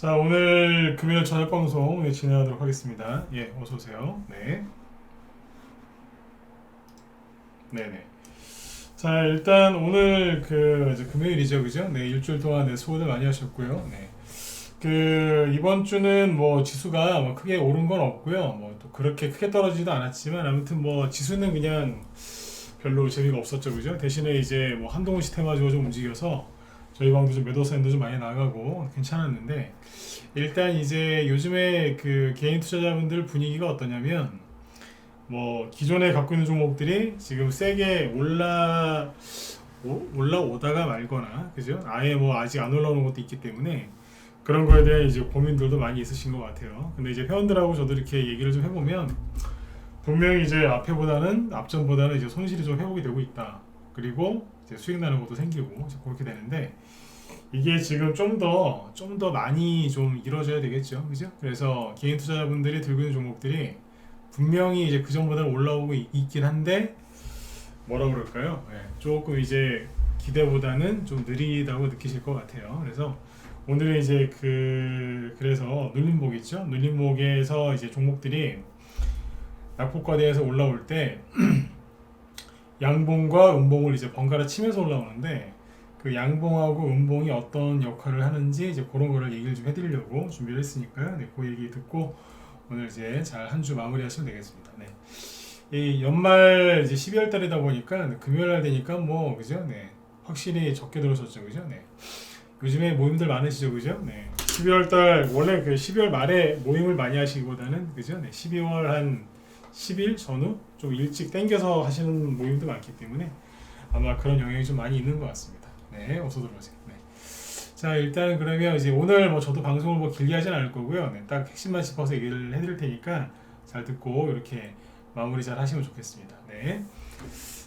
자, 오늘 금요일 저녁 방송 진행하도록 하겠습니다. 예, 어서 오세요. 네, 네네. 자, 일단 오늘 이제 금요일이죠, 그죠? 네, 일주일 동안 수고들 많이 하셨고요. 네, 이번 주는 뭐 지수가 뭐 크게 오른 건 없고요. 뭐 또 그렇게 크게 떨어지지도 않았지만 아무튼 뭐 지수는 그냥 별로 재미가 없었죠, 그죠? 대신에 이제 뭐 한동훈 씨 테마주가 좀 움직여서 저희 방도 좀 매도 사인도 좀 많이 나가고 괜찮았는데 일단 이제 요즘에 개인 투자자분들 분위기가 어떠냐면 뭐 기존에 갖고 있는 종목들이 지금 세게 올라오다가 말거나 그죠? 아예 뭐 아직 안 올라오는 것도 있기 때문에 그런 거에 대한 이제 고민들도 많이 있으신 것 같아요. 근데 이제 회원들하고 저도 이렇게 얘기를 좀 해보면 분명히 이제 앞전보다는 이제 손실이 좀 회복이 되고 있다. 그리고 이제 수익 나는 것도 생기고 이제 그렇게 되는데 이게 지금 좀 더 많이 좀 이루어져야 되겠죠. 그죠? 그래서 개인 투자자분들이 들고 있는 종목들이 분명히 이제 그 전보다는 올라오고 있긴 한데 뭐라 그럴까요? 네, 조금 이제 기대보다는 좀 느리다고 느끼실 것 같아요. 그래서 오늘은 이제 그래서 눌림목 있죠? 눌림목에서 이제 종목들이 낙폭과대에서 올라올 때 양봉과 음봉을 이제 번갈아 치면서 올라오는데 그 양봉하고 음봉이 어떤 역할을 하는지 이제 그런 거를 얘기를 좀 해드리려고 준비를 했으니까요. 네, 그 얘기 듣고 오늘 이제 잘 한 주 마무리하시면 되겠습니다. 네. 이 연말 이제 12월 달이다 보니까 금요일 날 되니까 뭐 그죠? 네. 확실히 적게 들어섰죠. 그죠? 네. 요즘에 모임들 많으시죠. 그죠? 네. 12월 달 원래 12월 말에 모임을 많이 하시기보다는 그죠? 네. 12월 한 10일 전후 좀 일찍 땡겨서 하시는 모임도 많기 때문에 아마 그런 영향이 좀 많이 있는 것 같습니다. 네, 어서 들어오세요. 네. 자, 일단 그러면 이제 오늘 뭐 저도 방송을 뭐 길게 하진 않을 거고요. 네, 딱 핵심만 짚어서 얘기를 해드릴 테니까 잘 듣고 이렇게 마무리 잘 하시면 좋겠습니다. 네.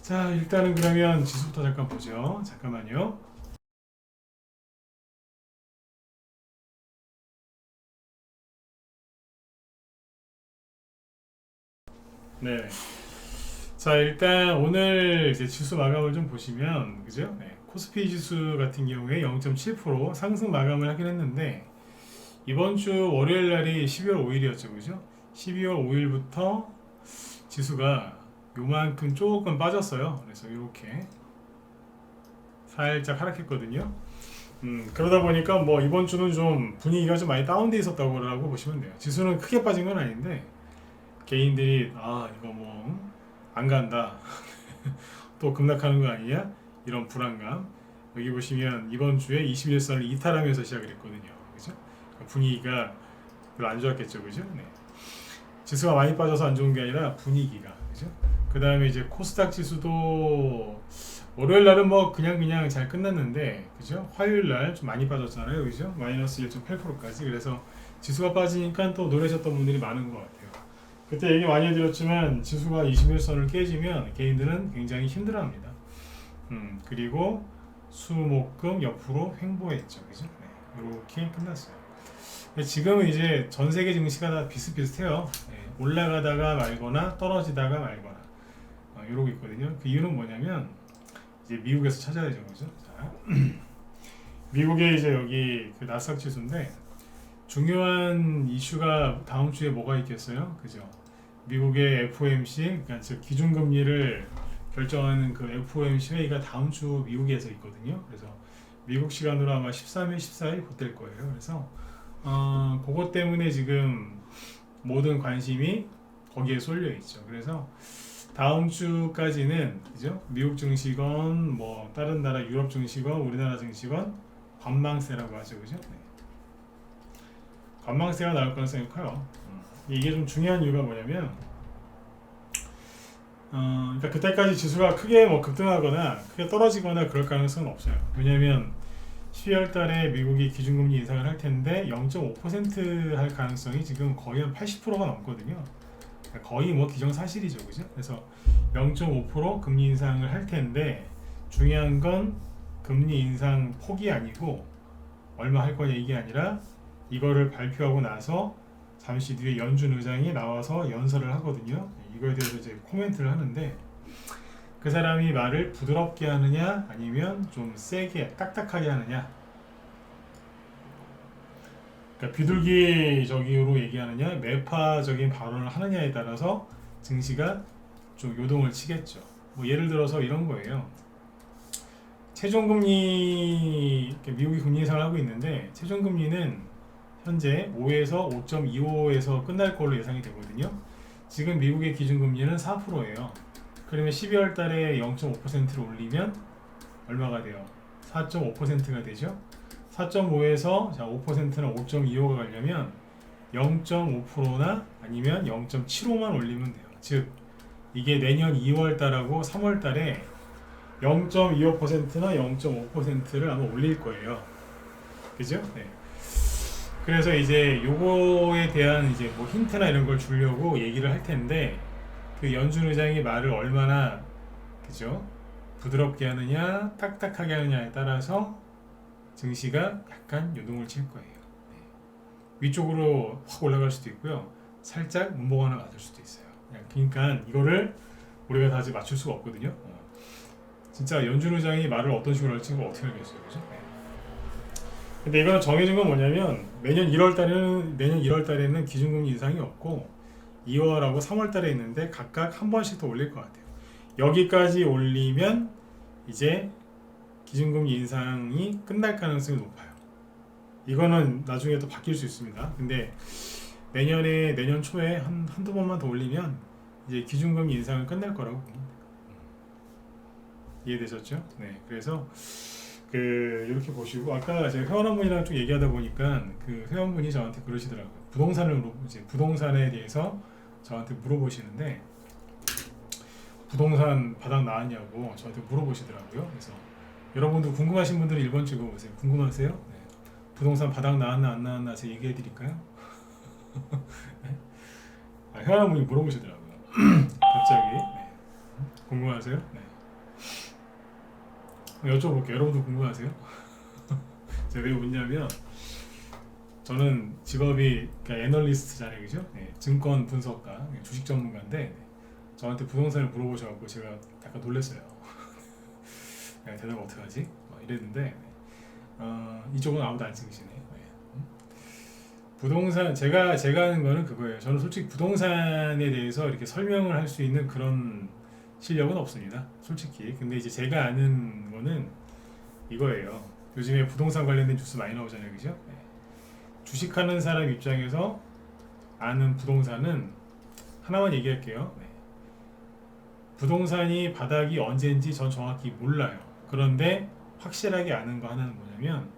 자, 일단은 그러면 지수부터 잠깐 보죠. 잠깐만요. 네. 자, 일단 오늘 이제 지수 마감을 좀 보시면, 그죠? 네. 코스피 지수 같은 경우에 0.7% 상승 마감을 하긴 했는데, 이번 주 월요일 날이 12월 5일이었죠, 그죠? 12월 5일부터 지수가 요만큼 조금 빠졌어요. 그래서 이렇게 살짝 하락했거든요. 그러다 보니까 뭐 이번 주는 좀 분위기가 좀 많이 다운돼 있었다고 보시면 돼요. 지수는 크게 빠진 건 아닌데 개인들이 이거 뭐 안 간다 또 급락하는 거 아니냐 이런 불안감. 여기 보시면 이번 주에 21선을 이탈하면서 시작을 했거든요. 그죠? 분위기가 별로 안 좋았겠죠, 그죠? 네. 지수가 많이 빠져서 안 좋은 게 아니라 분위기가, 그죠? 그 다음에 이제 코스닥 지수도 월요일 날은 뭐 그냥 잘 끝났는데, 그죠? 화요일 날 좀 많이 빠졌잖아요, 그죠? 마이너스 1.8%까지. 그래서 지수가 빠지니까 또 놀라셨던 분들이 많은 것 같아요. 그때 얘기 많이 해드렸지만 지수가 21선을 깨지면 개인들은 굉장히 힘들어합니다. 그리고 수목금 옆으로 횡보했죠, 그죠? 네, 이렇게 끝났어요. 지금은 이제 전 세계 증시가 다 비슷비슷해요. 네, 올라가다가 말거나 떨어지다가 말거나 이러고 있거든요. 그 이유는 뭐냐면 이제 미국에서 찾아야죠, 그죠? 자, 미국의 이제 여기 나스닥 지수인데 중요한 이슈가 다음 주에 뭐가 있겠어요, 그죠? 미국의 FOMC, 그러니까 즉 기준금리를 결정하는 그 FOMC 회의가 다음 주 미국에서 있거든요. 그래서 미국 시간으로 아마 13일, 14일 그때일 거예요. 그래서 그것 때문에 지금 모든 관심이 거기에 쏠려 있죠. 그래서 다음 주까지는 그죠? 미국 증시건 뭐 다른 나라 유럽 증시건 우리나라 증시건 관망세라고 하죠, 그죠? 네. 관망세가 나올 가능성이 커요. 이게 좀 중요한 이유가 뭐냐면, 그러니까 그때까지 지수가 크게 뭐 급등하거나 크게 떨어지거나 그럴 가능성은 없어요. 왜냐하면 12월 달에 미국이 기준금리 인상을 할 텐데 0.5%할 가능성이 지금 거의 한 80%가 넘거든요. 거의 뭐 기정사실이죠, 그죠? 그래서 0.5% 금리 인상을 할 텐데 중요한 건 금리 인상 폭이 아니고 얼마 할 거냐 이게 아니라 이거를 발표하고 나서 잠시 뒤에 연준 의장이 나와서 연설을 하거든요. 이거에 대해서 이제 코멘트를 하는데 그 사람이 말을 부드럽게 하느냐 아니면 좀 세게 딱딱하게 하느냐 그러니까 비둘기적으로 얘기하느냐 매파적인 발언을 하느냐에 따라서 증시가 좀 요동을 치겠죠. 뭐 예를 들어서 이런 거예요. 최종금리, 미국이 금리 인상을 하고 있는데 최종금리는 현재 5에서 5.25에서 끝날 걸로 예상이 되거든요. 지금 미국의 기준금리는 4%예요. 그러면 12월 달에 0.5%를 올리면 얼마가 돼요? 4.5%가 되죠. 4.5에서 5%나 5.25가 가려면 0.5%나 아니면 0.75만 올리면 돼요. 즉 이게 내년 2월 달하고 3월 달에 0.25%나 0.5%를 아마 올릴 거예요. 그죠? 네. 그래서 이제 요거에 대한 이제 뭐 힌트나 이런 걸 주려고 얘기를 할 텐데 그 연준 의장이 말을 얼마나 그죠? 부드럽게 하느냐, 딱딱하게 하느냐에 따라서 증시가 약간 요동을 칠 거예요. 네. 위쪽으로 확 올라갈 수도 있고요. 살짝 문봉 하나 맞을 수도 있어요. 그러니까 이거를 우리가 다 아직 맞출 수가 없거든요. 진짜 연준 의장이 말을 어떤 식으로 할지 어떻게 알겠어요, 그죠? 네. 근데 이거는 정해진 건 뭐냐면 내년 1월 달에는 기준금리 인상이 없고 2월하고 3월 달에 있는데 각각 한 번씩 더 올릴 것 같아요. 여기까지 올리면 이제 기준금리 인상이 끝날 가능성이 높아요. 이거는 나중에 또 바뀔 수 있습니다. 근데 내년 초에 한두 번만 더 올리면 이제 기준금리 인상은 끝날 거라고 봅니다. 이해되셨죠? 네. 그래서 이렇게 보시고 아까 제가 회원분이랑 좀 얘기하다 보니까 그 회원분이 저한테 그러시더라고요. 부동산에 대해서 저한테 물어보시는데 부동산 바닥 나왔냐고 저한테 물어보시더라고요. 그래서 여러분도 궁금하신 분들은 1번 찍어보세요. 궁금하세요? 네. 부동산 바닥 나왔나 안 나왔나 제가 얘기해 드릴까요? 네? 회원분이 물어보시더라고요. 갑자기. 네. 궁금하세요? 네. 여쭤볼게요. 여러분도 궁금하세요? 제가 왜 묻냐면 저는 직업이 그러니까 애널리스트잖아요, 그죠? 네, 증권 분석가, 주식 전문가인데 네, 저한테 부동산을 물어보셔갖고 제가 약간 놀랐어요. 대답 어떡하지? 이랬는데 이쪽은 아무도 안 찍으시네. 네. 부동산 제가 하는 거는 그거예요. 저는 솔직히 부동산에 대해서 이렇게 설명을 할 수 있는 그런 실력은 없습니다. 솔직히. 근데 이제 제가 아는 거는 이거예요. 요즘에 부동산 관련된 뉴스 많이 나오잖아요. 그죠? 네. 주식하는 사람 입장에서 아는 부동산은 하나만 얘기할게요. 네. 부동산이 바닥이 언제인지 전 정확히 몰라요. 그런데 확실하게 아는 거 하나는 뭐냐면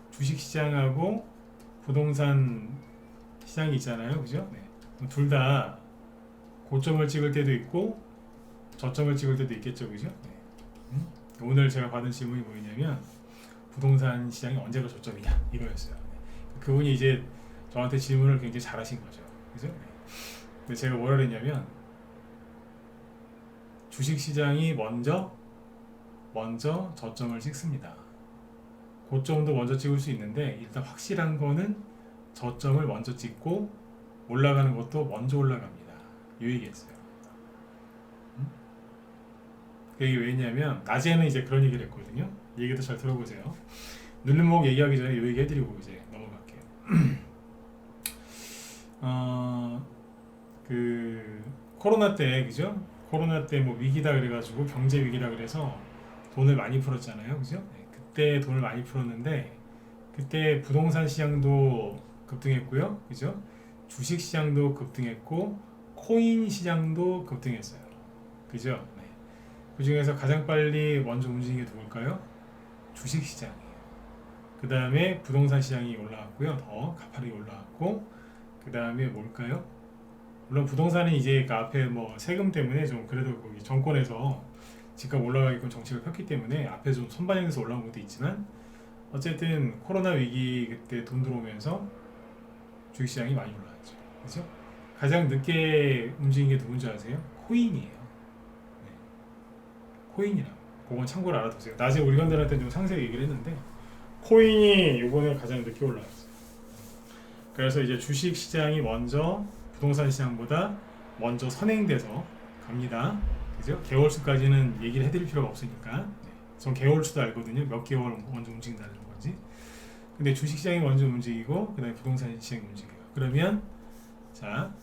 주식시장하고 부동산 시장이 있잖아요. 그죠? 네. 둘 다 고점을 찍을 때도 있고 저점을 찍을 때도 있겠죠, 그죠? 네. 오늘 제가 받은 질문이 뭐였냐면 부동산 시장이 언제가 저점이냐 이거였어요. 네. 그분이 이제 저한테 질문을 굉장히 잘하신 거죠, 그죠? 네. 근데 제가 뭐라 그랬냐면 주식 시장이 먼저 저점을 찍습니다. 고점도 먼저 찍을 수 있는데 일단 확실한 거는 저점을 먼저 찍고 올라가는 것도 먼저 올라갑니다. 이 얘기했어요. 그게 왜냐면 낮에는 이제 그런 얘기를 했거든요. 이 얘기도 잘 들어보세요. 누른목 얘기하기 전에 이 얘기 해드리고 이제 넘어갈게요. 코로나 때 그죠? 코로나 때 뭐 위기다 그래가지고 경제 위기다 그래서 돈을 많이 풀었잖아요, 그죠? 네, 그때 돈을 많이 풀었는데 그때 부동산 시장도 급등했고요, 그죠? 주식 시장도 급등했고 코인 시장도 급등했어요, 그죠? 그 중에서 가장 빨리 먼저 움직인 게 누굴까요? 주식 시장이에요. 그 다음에 부동산 시장이 올라왔고요. 더 가파르게 올라왔고, 그 다음에 뭘까요? 물론 부동산은 이제 그 앞에 뭐 세금 때문에 좀 그래도 거기 정권에서 집값 올라가게끔 정책을 폈기 때문에 앞에 좀 선반영해서 올라온 것도 있지만 어쨌든 코로나 위기 그때 돈 들어오면서 주식 시장이 많이 올라왔죠. 그렇죠? 가장 늦게 움직인 게 누군지 아세요? 코인이에요. 코인이라고. 그건 참고로 알아두세요. 낮에 우리 관들한테 좀 상세히 얘기를 했는데 코인이 이번에 가장 늦게 올라왔어요. 그래서 이제 주식 시장이 먼저 부동산 시장보다 먼저 선행돼서 갑니다. 그죠? 개월수까지는 얘기를 해드릴 필요가 없으니까. 전 개월수도 알거든요. 몇 개월 먼저 움직인다는 건지. 근데 주식시장이 먼저 움직이고 그다음에 부동산 시장이 움직여요. 그러면 자,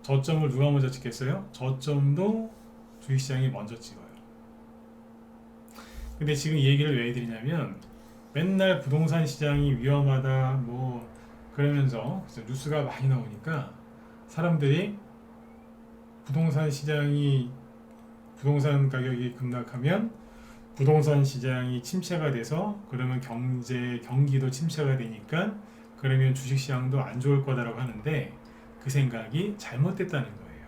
저점을 누가 먼저 찍겠어요? 저점도 주식시장이 먼저 찍어요. 근데 지금 이 얘기를 왜 해드리냐면 맨날 부동산 시장이 위험하다 뭐 그러면서 뉴스가 많이 나오니까 사람들이 부동산 가격이 급락하면 부동산 시장이 침체가 돼서 그러면 경기도 침체가 되니까 그러면 주식시장도 안 좋을 거다라고 하는데 그 생각이 잘못됐다는 거예요.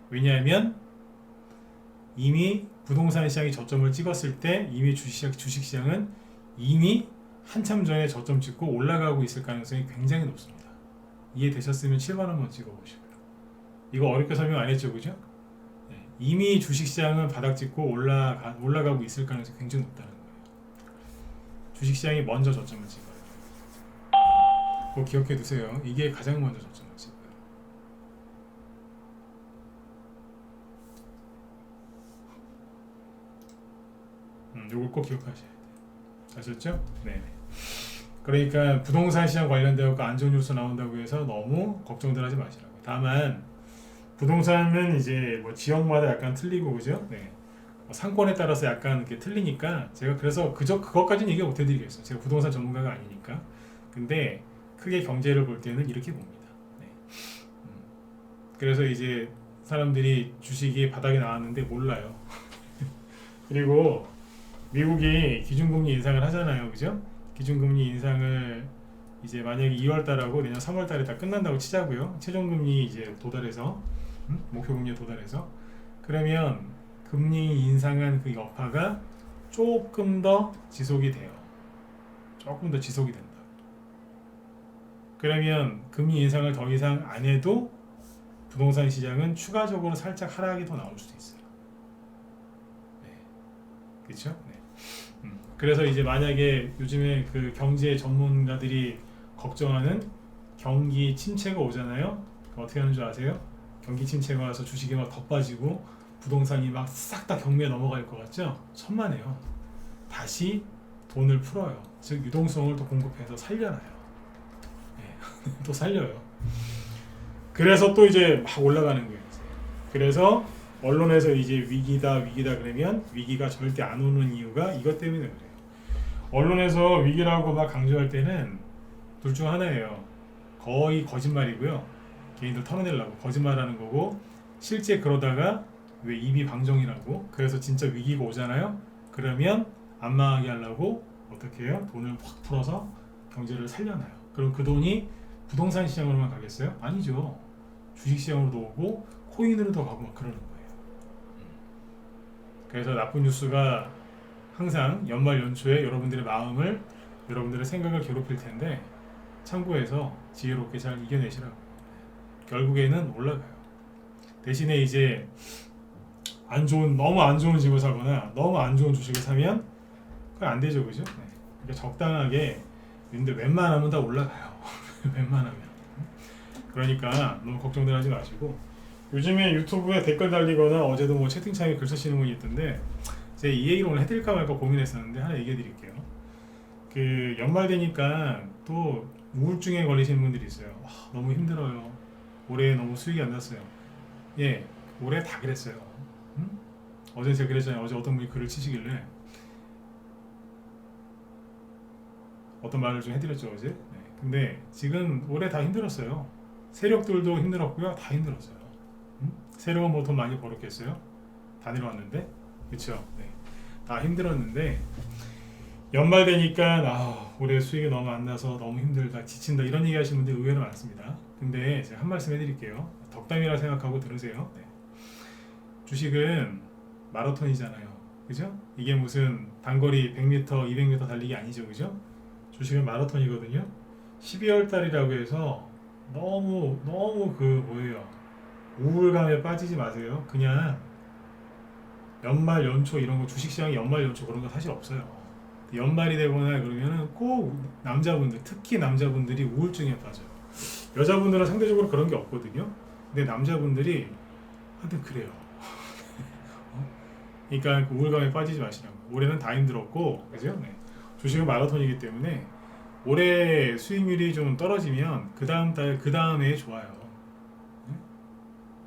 왜냐하면 이미 부동산 시장이 저점을 찍었을 때 이미 주식시장은 이미 한참 전에 저점 찍고 올라가고 있을 가능성이 굉장히 높습니다. 이해되셨으면 7번 한번 찍어보시고요. 이거 어렵게 설명 안 했죠, 그죠? 네. 이미 주식시장은 바닥 찍고 올라가고 있을 가능성이 굉장히 높다는 거예요. 주식시장이 먼저 저점을 찍어요. 그거 기억해 두세요. 이게 가장 먼저 저점을 찍어요. 요걸 꼭 기억하셔야 돼요. 아셨죠? 네. 그러니까 부동산 시장 관련되어 안 좋은 뉴스 나온다고 해서 너무 걱정들 하지 마시라고. 다만 부동산은 이제 뭐 지역마다 약간 틀리고 그죠? 네. 상권에 따라서 약간 이렇게 틀리니까 제가 그래서 그것까지는 얘기 못 해드리겠어요. 제가 부동산 전문가가 아니니까. 근데 크게 경제를 볼 때는 이렇게 봅니다. 네. 그래서 이제 사람들이 주식이 바닥에 나왔는데 몰라요. 그리고 미국이 기준금리 인상을 하잖아요, 그죠? 기준금리 인상을 이제 만약에 2월달하고 내년 3월달에 다 끝난다고 치자고요. 최종금리 이제 도달해서 목표금리에 도달해서 그러면 금리 인상한 그 여파가 조금 더 지속이 돼요. 조금 더 지속이 된다. 그러면 금리 인상을 더 이상 안 해도 부동산 시장은 추가적으로 살짝 하락이 더 나올 수도 있어요. 네. 그렇죠? 네. 그래서 이제 만약에 요즘에 그 경제 전문가들이 걱정하는 경기 침체가 오잖아요. 어떻게 하는 줄 아세요? 경기 침체가 와서 주식이 막 더 빠지고 부동산이 막 싹 다 경매에 넘어갈 것 같죠? 천만에요. 다시 돈을 풀어요. 즉 유동성을 또 공급해서 살려놔요. 네. 또 살려요. 그래서 또 이제 막 올라가는 거예요. 그래서 언론에서 이제 위기다 그러면 위기가 절대 안 오는 이유가 이것 때문에 그래요. 언론에서 위기라고 막 강조할 때는 둘 중 하나예요. 거의 거짓말이고요. 개인들 털어내려고 거짓말하는 거고 실제 그러다가 왜 입이 방정이라고 그래서 진짜 위기가 오잖아요. 그러면 안 망하게 하려고 어떻게 해요? 돈을 확 풀어서 경제를 살려놔요. 그럼 그 돈이 부동산 시장으로만 가겠어요? 아니죠. 주식시장으로도 오고 코인으로도 가고 막 그러는 거예요. 그래서 나쁜 뉴스가 항상 연말 연초에 여러분들의 마음을 여러분들의 생각을 괴롭힐 텐데 참고해서 지혜롭게 잘 이겨내시라고. 결국에는 올라가요. 대신에 이제 너무 안 좋은 집을 사거나 너무 안 좋은 주식을 사면 그건 안 되죠, 그죠? 네. 그러니까 적당하게 근데 웬만하면 다 올라가요. 웬만하면. 그러니까 너무 걱정들 하지 마시고 요즘에 유튜브에 댓글 달리거나 어제도 뭐 채팅창에 글 쓰시는 분이 있던데 제가 이 얘기를 오늘 해드릴까 말까 고민했었는데 하나 얘기해 드릴게요. 그 연말 되니까 또 우울증에 걸리시는 분들이 있어요. 와, 너무 힘들어요. 올해 너무 수익이 안 났어요. 예, 올해 다 그랬어요. 어제 제가 그랬잖아요. 어제 어떤 분이 글을 치시길래 어떤 말을 좀 해드렸죠 어제. 네. 근데 지금 올해 다 힘들었어요. 세력들도 힘들었고요. 다 힘들었어요. 세력은 뭐 돈 많이 벌었겠어요? 다 내려왔는데, 그렇죠? 네. 다 힘들었는데 연말 되니까 올해 수익이 너무 안 나서 너무 힘들다, 지친다 이런 얘기 하시는 분들 의외로 많습니다. 근데 제가 한 말씀 해드릴게요. 덕담이라 생각하고 들으세요. 네. 주식은 마라톤이잖아요. 그죠? 이게 무슨 단거리 100m, 200m 달리기 아니죠. 그죠? 주식은 마라톤이거든요. 12월 달이라고 해서 너무 우울감에 빠지지 마세요. 그냥 연말 연초 이런 거 주식시장 연말 연초 그런 거 사실 없어요. 연말이 되거나 그러면은 꼭 남자분들 특히 남자분들이 우울증에 빠져요. 여자분들은 상대적으로 그런 게 없거든요. 근데 남자분들이 하여튼 그래요. 그러니까 우울감에 빠지지 마시라고. 올해는 다 힘들었고 그죠? 네. 주식은 마라톤이기 때문에 올해 수익률이 좀 떨어지면 그 다음 달, 그 다음에 좋아요.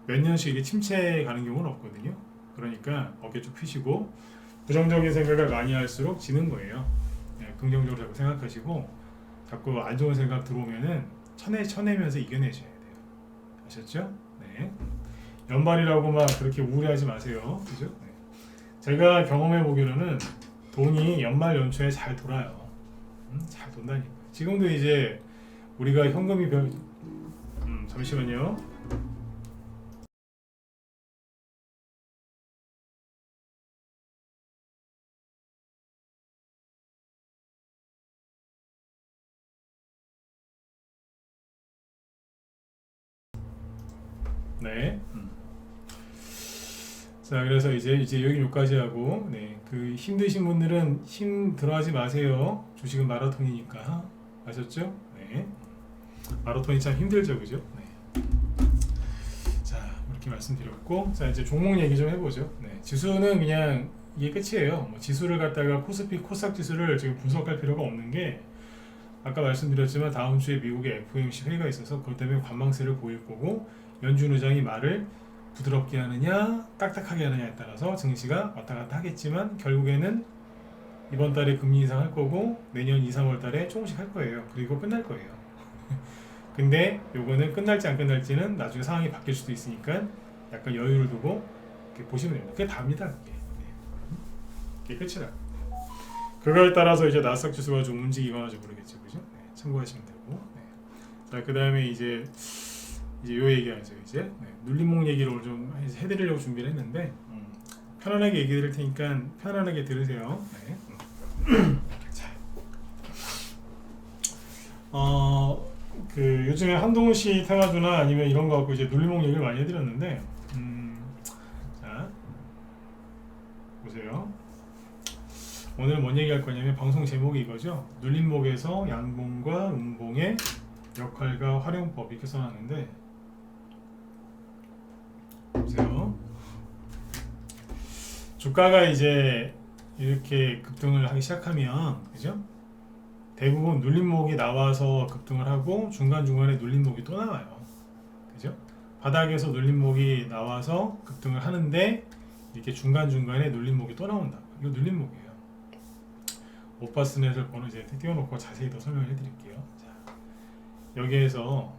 몇 년씩 이게 침체 가는 경우는 없거든요. 그러니까 어깨 쭉 펴시고 부정적인 생각을 많이 할수록 지는 거예요. 네, 긍정적으로 자꾸 생각하시고 자꾸 안 좋은 생각 들어오면은 쳐내면서 이겨내셔야 돼요. 아셨죠? 네. 연말이라고 막 그렇게 우울해하지 마세요. 그죠? 네. 제가 경험해 보기로는 돈이 연말 연초에 잘 돌아요. 잘 돈다니까. 지금도 이제 우리가 현금이 잠시만요. 네. 자, 그래서 이제 여기 여기까지 하고, 네, 그 힘드신 분들은 힘 들어하지 마세요. 주식은 마라톤이니까. 아셨죠? 네. 마라톤이 참 힘들죠, 그죠? 네. 자, 이렇게 말씀드렸고, 자, 이제 종목 얘기 좀 해보죠. 네. 지수는 그냥 이게 끝이에요. 뭐 지수를 갖다가 코스피, 코스닥 지수를 지금 분석할 필요가 없는 게, 아까 말씀드렸지만 다음 주에 미국의 FOMC 회의가 있어서 그것 때문에 관망세를 보일 거고, 연준 의장이 말을 부드럽게 하느냐 딱딱하게 하느냐에 따라서 증시가 왔다 갔다 하겠지만 결국에는 이번 달에 금리 인상할 거고 내년 2, 3월 달에 조금씩 할 거예요. 그리고 끝날 거예요. 근데 요거는 끝날지 안 끝날지는 나중에 상황이 바뀔 수도 있으니까 약간 여유를 두고 이렇게 보시면 됩니다. 그게 답니다. 그게, 그게 끝이라. 그거에 따라서 이제 나스닥 지수가 좀 움직이거나 좀 모르겠죠, 그죠? 네, 참고하시면 되고. 네. 자, 그 다음에 이제 요 얘기하죠. 이제 네, 눌림목 얘기를 좀 해드리려고 준비를 했는데 편안하게 얘기 드릴 테니까 편안하게 들으세요. 네. 자, 그 요즘에 한동훈 씨 테마주나 아니면 이런 거 갖고 이제 눌림목 얘기를 많이 해드렸는데 자 보세요. 오늘 뭔 얘기할 거냐면 방송 제목이 이거죠. 눌림목에서 양봉과 음봉의 역할과 활용법 이렇게 써놨는데 보세요. 주가가 이제 이렇게 급등을 하기 시작하면 그죠? 대부분 눌림목이 나와서 급등을 하고 중간중간에 눌림목이 또 나와요. 그죠? 바닥에서 눌림목이 나와서 급등을 하는데 이렇게 중간중간에 눌림목이 또 나온다. 이거 눌림목이에요. 못 봤으면 해서 번호 이제 띄워놓고 자세히 더 설명을 해드릴게요. 자, 여기에서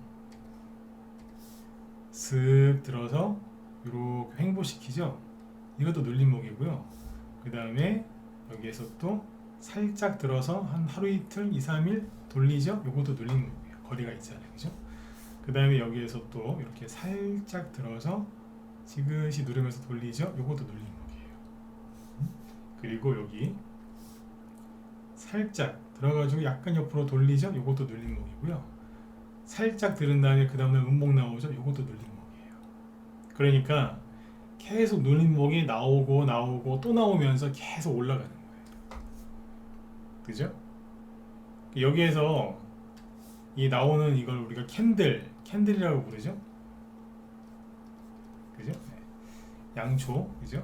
슥 들어서 이렇게 횡보시키죠. 이것도 눌림목이고요. 그 다음에 여기에서 또 살짝 들어서 한 하루 이틀 2, 3일 돌리죠. 이것도 눌림목이에요. 거리가 있잖아요. 그죠? 그 다음에 여기에서 또 이렇게 살짝 들어서 지그시 누르면서 돌리죠. 이것도 눌림목이에요. 그리고 여기 살짝 들어가지고 약간 옆으로 돌리죠. 이것도 눌림목이고요. 살짝 들은 다음에 그 다음에 음목 나오죠. 이것도 눌림목이에요. 그러니까 계속 눌림목이 나오고 또 나오면서 계속 올라가는 거예요. 그죠? 여기에서 이 나오는 이걸 우리가 캔들이라고 부르죠. 그죠? 네. 양초, 그죠?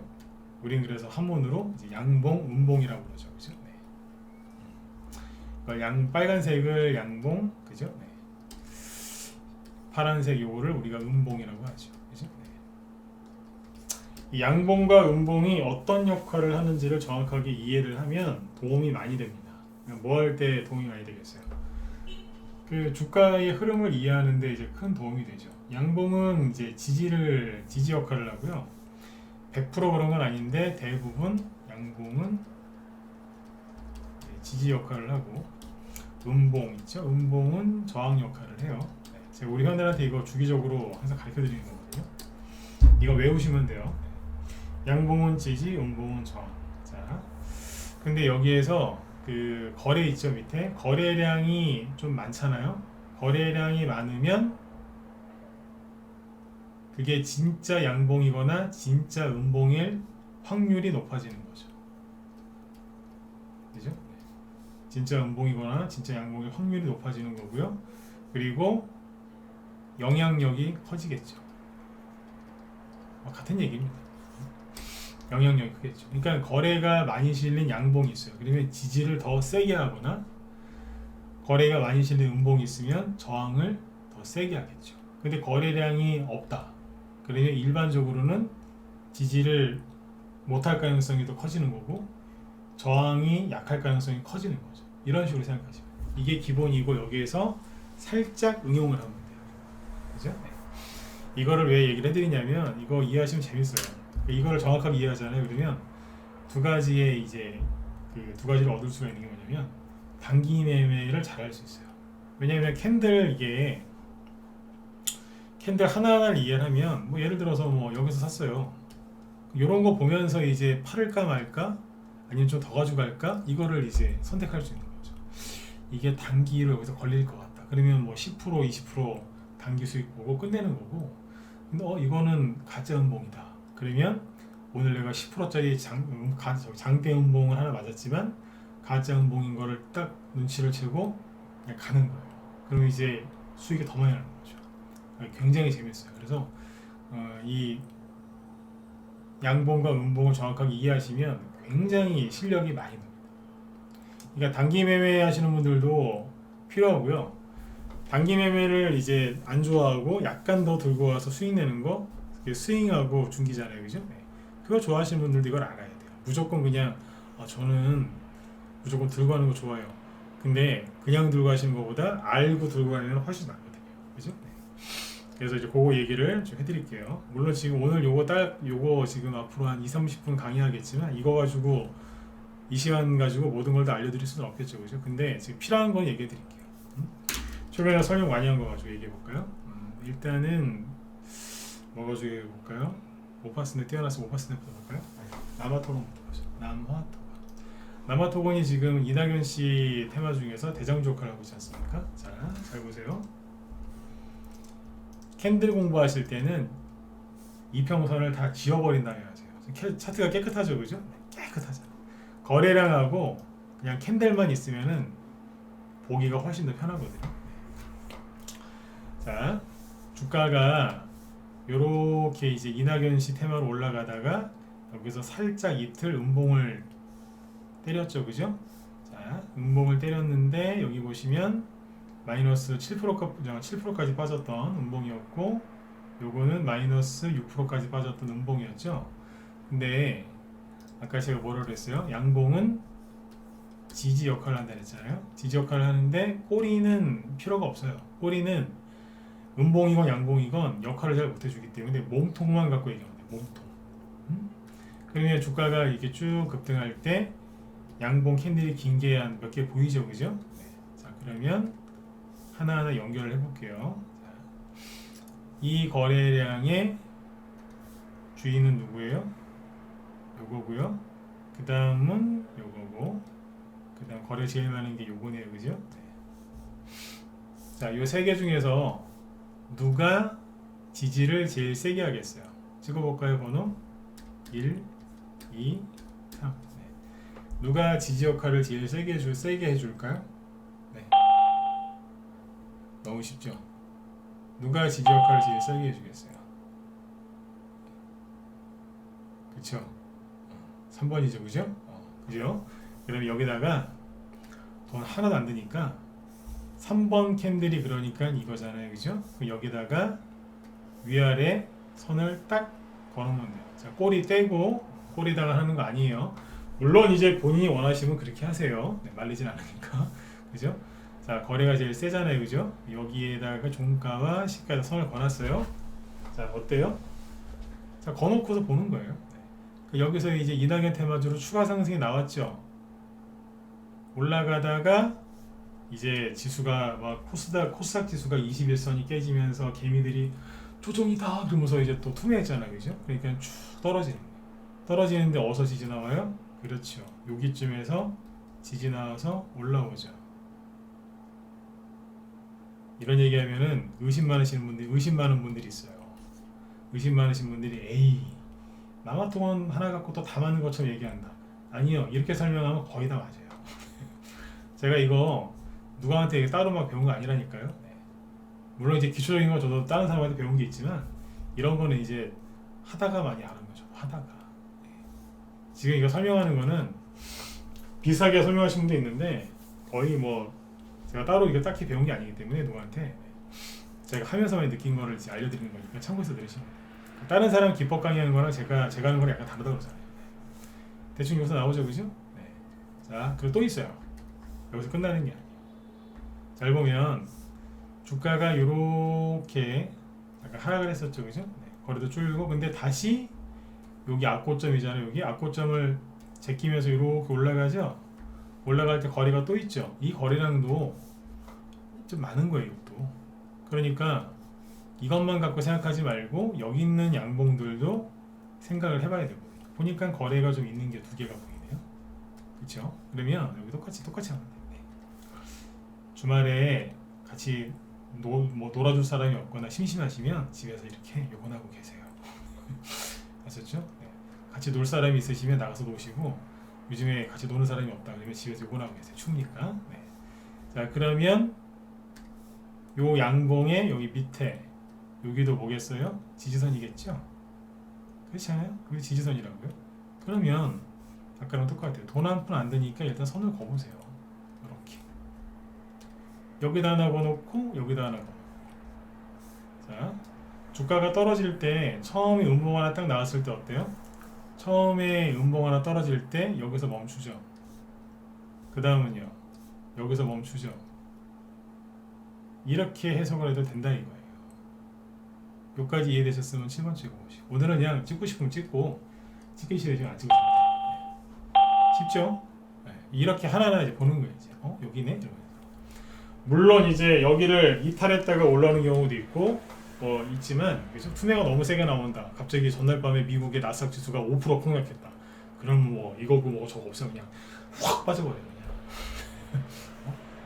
우린 그래서 한문으로 이제 양봉, 음봉이라고 그러죠. 그죠? 네. 빨간색을 양봉, 그죠? 네. 파란색 요거를 우리가 음봉이라고 하죠. 그죠? 네. 이 양봉과 음봉이 어떤 역할을 하는지를 정확하게 이해를 하면 도움이 많이 됩니다. 뭐 할 때 도움이 많이 되겠어요? 그 주가의 흐름을 이해하는데 이제 큰 도움이 되죠. 양봉은 이제 지지 역할을 하고요. 100% 그런 건 아닌데 대부분 양봉은 지지 역할을 하고 음봉 있죠. 음봉은 저항 역할을 해요. 제가 우리 현대한테 이거 주기적으로 항상 가르쳐 드리는 거거든요. 이거 외우시면 돼요. 양봉은 지지, 음봉은 저항. 자, 근데 여기에서 그 거래 있죠. 밑에 거래량이 좀 많잖아요. 거래량이 많으면 그게 진짜 양봉이거나 진짜 음봉일 확률이 높아지는 거죠. 그죠? 진짜 음봉이거나 진짜 양봉일 확률이 높아지는 거고요. 그리고 영향력이 커지겠죠. 같은 얘기입니다. 영향력이 크겠죠. 그러니까 거래가 많이 실린 양봉이 있어요. 그러면 지지를 더 세게 하거나 거래가 많이 실린 음봉이 있으면 저항을 더 세게 하겠죠. 근데 거래량이 없다. 그러면 일반적으로는 지지를 못할 가능성이 더 커지는 거고 저항이 약할 가능성이 커지는 거죠. 이런 식으로 생각하시면 이게 기본이고 여기에서 살짝 응용을 하면 돼요. 그죠? 네. 이거를 왜 얘기를 해드리냐면 이거 이해하시면 재밌어요. 이거를 정확하게 이해하잖아요. 그러면 두 가지의 이제 그 두 가지를 얻을 수가 있는 게 뭐냐면 단기 매매를 잘 할 수 있어요. 왜냐하면 이게 캔들 하나하나를 이해를 하면 뭐 예를 들어서 뭐 여기서 샀어요. 이런 거 보면서 이제 팔을까 말까 아니면 좀 더 가져갈까 이거를 이제 선택할 수 있는 거죠. 이게 단기로 여기서 걸릴 것 같다. 그러면 뭐 10% 20% 단기 수익 보고 끝내는 거고 근데 이거는 가짜 음봉이다. 그러면 오늘 내가 10%짜리 장대 음봉을 하나 맞았지만 가짜 음봉인 거를 딱 눈치를 채고 그냥 가는 거예요. 그럼 이제 수익이 더 많이 나는 거죠. 굉장히 재밌어요. 그래서 이 양봉과 음봉을 정확하게 이해하시면 굉장히 실력이 많이 납니다. 그러니까 단기 매매 하시는 분들도 필요하고요. 단기 매매를 이제 안 좋아하고 약간 더 들고 와서 수익 내는 거 스윙하고 중기잖아요. 그죠? 네. 그거 좋아하시는 분들도 이걸 알아야 돼요. 무조건 그냥 저는 무조건 들고 가는 거 좋아요. 근데 그냥 들고 가시는 것보다 알고 들고 가는 건 훨씬 낫거든요. 그죠? 네. 그래서 이제 그거 얘기를 좀 해드릴게요. 물론 지금 오늘 요거 지금 앞으로 한 2-30분 강의하겠지만 이거 가지고 이 시간 가지고 모든 걸 다 알려드릴 수는 없겠죠. 그죠? 근데 지금 필요한 건 얘기해 드릴게요. 최근에 설명 많이 한 거 가지고 얘기해 볼까요? 일단은 뭐 가지고 얘기해 볼까요? 오파스넷 뛰어나서 오파스넷부터 볼까요? 남아토건부터 보죠. 남아토건이 지금 이낙연 씨 테마 중에서 대장주 역할을 하고 있지 않습니까? 자, 잘 보세요. 캔들 공부하실 때는 이평선을 다 지워버린다 해야죠. 차트가 깨끗하죠, 그죠? 깨끗하잖아. 거래량하고 그냥 캔들만 있으면은 보기가 훨씬 더 편하거든요. 자, 주가가 요렇게 이제 이낙연 씨 테마로 올라가다가 여기서 살짝 이틀 음봉을 때렸죠, 그죠? 자, 음봉을 때렸는데 여기 보시면 마이너스 7%까지 빠졌던 음봉이었고 요거는 마이너스 6%까지 빠졌던 음봉이었죠. 근데 아까 제가 뭐라 그랬어요? 양봉은 지지 역할을 한다 그랬잖아요. 지지 역할을 하는데 꼬리는 필요가 없어요. 꼬리는 음봉이건 양봉이건 역할을 잘 못해주기 때문에 몸통만 갖고 얘기하면 돼요. 몸통. 그러면 주가가 이렇게 쭉 급등할 때 양봉 캔들이 긴 게 한 몇 개 보이죠, 그죠? 네. 자, 그러면 하나하나 연결을 해볼게요. 자, 이 거래량의 주인은 누구예요? 요거고요. 그 다음은 요거고, 그 다음 거래 제일 많은 게 요거네요, 그죠? 네. 자, 요 세 개 중에서 누가 지지를 제일 세게 하겠어요? 찍어볼까요? 번호 1, 2, 3. 네. 누가 지지 역할을 제일 세게 해줄까요? 네. 너무 쉽죠? 누가 지지 역할을 제일 세게 해주겠어요? 그쵸? 3번이죠, 그죠? 그죠? 그럼 여기다가 돈 하나도 안 드니까 3번 캔들이 그러니까 이거잖아요, 그죠? 그럼 여기다가 위아래 선을 딱 걸어놓으면 돼요. 자, 꼬리 떼고 꼬리다가 하는 거 아니에요. 물론 이제 본인이 원하시면 그렇게 하세요. 네, 말리진 않으니까. 그죠? 자, 거래가 제일 세잖아요, 그죠? 여기에다가 종가와 시가에다 선을 걸었어요. 자, 어때요? 자, 거놓고서 보는 거예요. 네. 여기서 이제 이낙연 테마주로 추가 상승이 나왔죠. 올라가다가 이제 지수가 막 코스닥 지수가 21선이 깨지면서 개미들이 조정이다 그러면서 이제 또 투매했잖아요, 그죠? 그러니까 쭉 떨어지는데 어디서 지지 나와요? 그렇죠. 여기쯤에서 지지 나와서 올라오죠. 이런 얘기하면은 의심 많으신 분들이 있어요. 의심 많으신 분들이 에이 남아통은 하나 갖고 또 다 맞는 것처럼 얘기한다. 아니요, 이렇게 설명하면 거의 다 맞아요. 제가 이거 누구한테 따로 막 배운 거 아니라니까요. 네. 물론 이제 기초적인 건 저도 다른 사람한테 배운 게 있지만 이런 거는 이제 하다가 많이 아는 거죠. 하다가. 네. 지금 이거 설명하는 거는 비슷하게 설명하신 분도 있는데 거의 뭐 제가 따로 이거 딱히 배운 게 아니기 때문에 누구한테 제가 하면서만 느낀 거를 이제 알려드리는 거니까 참고해서 들으시면 돼요. 다른 사람 기법 강의하는 거랑 제가 하는 거랑 약간 다르다고 그러잖아요. 대충 여기서 나오죠, 그죠? 네. 자, 그리고 또 있어요. 여기서 끝나는 게 아니에요. 잘 보면 주가가 이렇게 약간 하락을 했었죠, 그죠? 네. 거래도 줄고, 근데 다시 여기 악고점이잖아요. 여기 악고점을 제끼면서 이렇게 올라가죠. 올라갈 때 거래가 또 있죠. 이 거래량도 좀 많은 거예요, 이것도. 그러니까 이것만 갖고 생각하지 말고 여기 있는 양봉들도 생각을 해봐야 되거든요. 보니까 거래가 좀 있는 게 두 개가 보이네요. 그렇죠? 그러면 여기 똑같이 하면 돼요. 네. 주말에 같이 놀아줄 사람이 없거나 심심하시면 집에서 이렇게 요건하고 계세요. 아셨죠? 네. 같이 놀 사람이 있으시면 나가서 노시고, 요즘에 같이 노는 사람이 없다 그러면 집에서 요건하고 계세요. 추우니까. 네. 자, 그러면 요 양봉의 여기 밑에 여기도 뭐겠어요? 지지선이겠죠? 그렇잖아요? 그게 지지선이라고요? 그러면 아까랑 똑같아요. 돈 한 푼 안 드니까 일단 선을 그어보세요. 이렇게 여기다 하나 그어놓고 여기다 하나 그어놓고. 자, 주가가 떨어질 때 처음에 음봉 하나 딱 나왔을 때 어때요? 처음에 음봉 하나 떨어질 때 여기서 멈추죠. 그 다음은요, 여기서 멈추죠. 이렇게 해석을 해도 된다 이거예요. 여기까지 이해되셨으면 7번 찍어보시고, 오늘은 그냥 찍고 싶으면 찍고 찍기 싫으시면 안 찍으시면 돼요. 네. 쉽죠? 네. 이렇게 하나하나 이제 보는 거예요. 이제. 여기네? 이러면서. 물론 이제 여기를 이탈했다가 올라오는 경우도 있고 있지만, 그죠? 투매가 너무 세게 나온다. 갑자기 전날 밤에 미국의 나스닥 지수가 5% 폭락했다. 그럼 이거고 뭐고 저거 없으면 그냥 확 빠져버려요. 그냥.